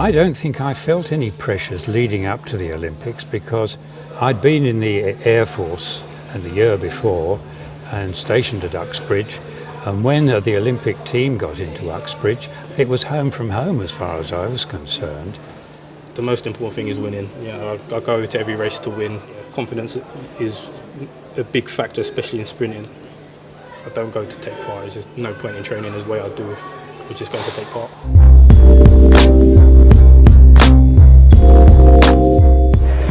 I don't think I felt any pressures leading up to the Olympics because I'd been in the Air Force the year before and stationed at Uxbridge, and when the Olympic team got into Uxbridge, it was home from home as far as I was concerned. The most important thing is winning. I go to every race to win. Confidence is a big factor, especially in sprinting. I don't go to take part. There's just no point in training as way I do if we're just going to take part.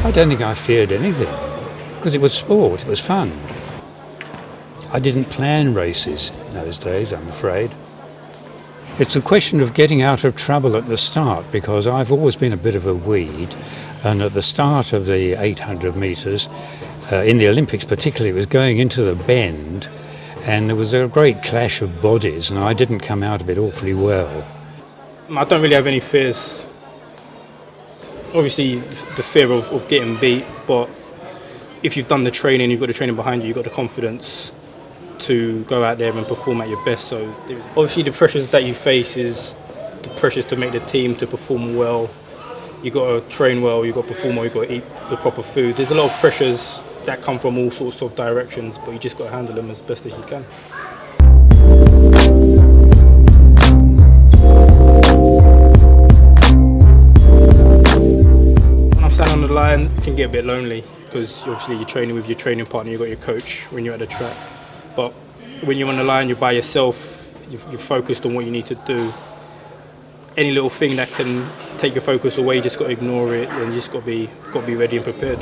I don't think I feared anything because it was sport, it was fun. I didn't plan races in those days, I'm afraid. It's a question of getting out of trouble at the start because I've always been a bit of a weed, and at the start of the 800 metres, in the Olympics particularly, it was going into the bend and there was a great clash of bodies and I didn't come out of it awfully well. I don't really have any fears. Obviously the fear of getting beat, but if you've done the training, you've got the training behind you, you've got the confidence to go out there and perform at your best. So obviously the pressures that you face is the pressures to make the team, to perform well. You've got to train well, you've got to perform well, you've got to eat the proper food. There's a lot of pressures that come from all sorts of directions, but you just got to handle them as best as you can. When I'm standing on the line, it can get a bit lonely because obviously you're training with your training partner, you've got your coach when you're at the track. But when you're on the line, you're by yourself, you're focused on what you need to do. Any little thing that can take your focus away, you just got to ignore it and you just got to be ready and prepared.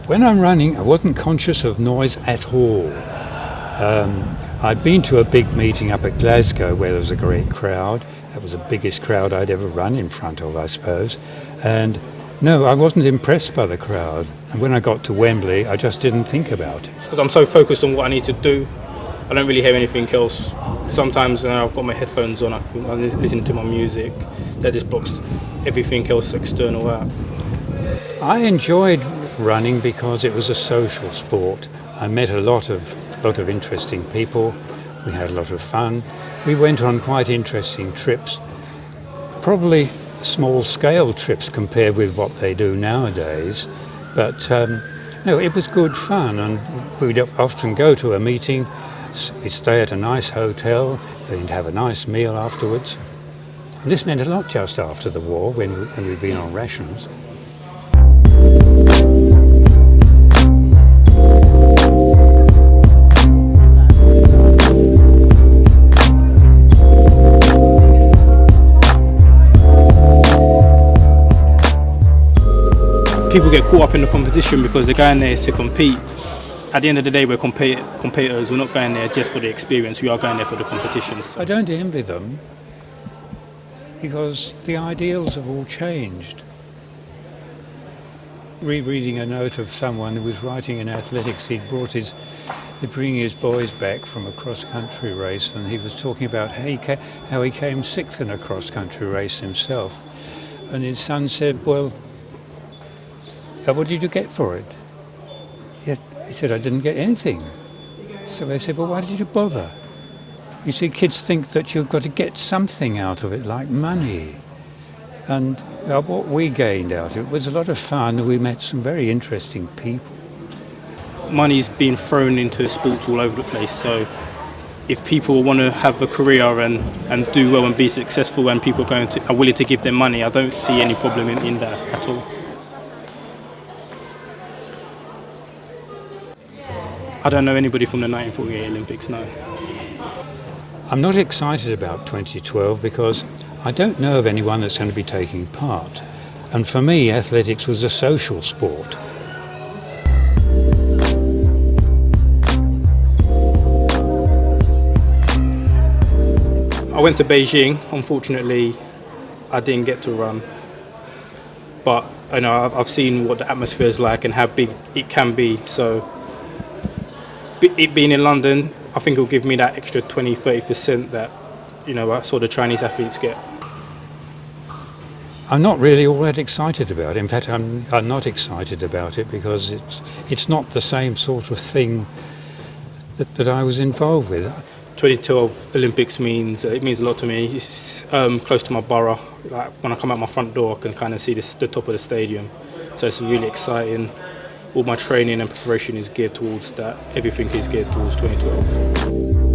When I'm running, I wasn't conscious of noise at all. I'd been to a big meeting up at Glasgow where there was a great crowd. That was the biggest crowd I'd ever run in front of, I suppose. And no, I wasn't impressed by the crowd. And when I got to Wembley, I just didn't think about it. Because I'm so focused on what I need to do, I don't really hear anything else. Sometimes I've got my headphones on, I'm listening to my music. That just blocks everything else external out. I enjoyed running because it was a social sport. I met a lot of interesting people. We had a lot of fun. We went on quite interesting trips, probably small-scale trips compared with what they do nowadays. But no, it was good fun, and we'd often go to a meeting. We'd stay at a nice hotel. We'd have a nice meal afterwards. And this meant a lot just after the war when we'd been on rations. People get caught up in the competition because they're going there to compete. At the end of the day, we're competitors. We're not going there just for the experience. We are going there for the competition. So. I don't envy them because the ideals have all changed. Rereading a note of someone who was writing in athletics, he'd bring his boys back from a cross-country race, and he was talking about how he came sixth in a cross-country race himself. And his son said, well, what did you get for it? He said, I didn't get anything. So they said, well, why did you bother? You see, kids think that you've got to get something out of it, like money. And what we gained out of it was a lot of fun. We met some very interesting people. Money's being thrown into sports all over the place. So if people want to have a career and do well and be successful and people are willing to give them money, I don't see any problem in that at all. I don't know anybody from the 1948 Olympics, no. I'm not excited about 2012 because I don't know of anyone that's going to be taking part. And for me, athletics was a social sport. I went to Beijing. Unfortunately, I didn't get to run. But I've seen what the atmosphere is like and how big it can be. So it being in London, I think it'll give me that extra 20-30% that I saw the Chinese athletes get. I'm not really all that excited about it. In fact, I'm not excited about it because it's not the same sort of thing that I was involved with. 2012 Olympics means it means a lot to me. It's close to my borough. Like when I come out my front door, I can kind of see the top of the stadium. So it's really exciting. All my training and preparation is geared towards that. Everything is geared towards 2012.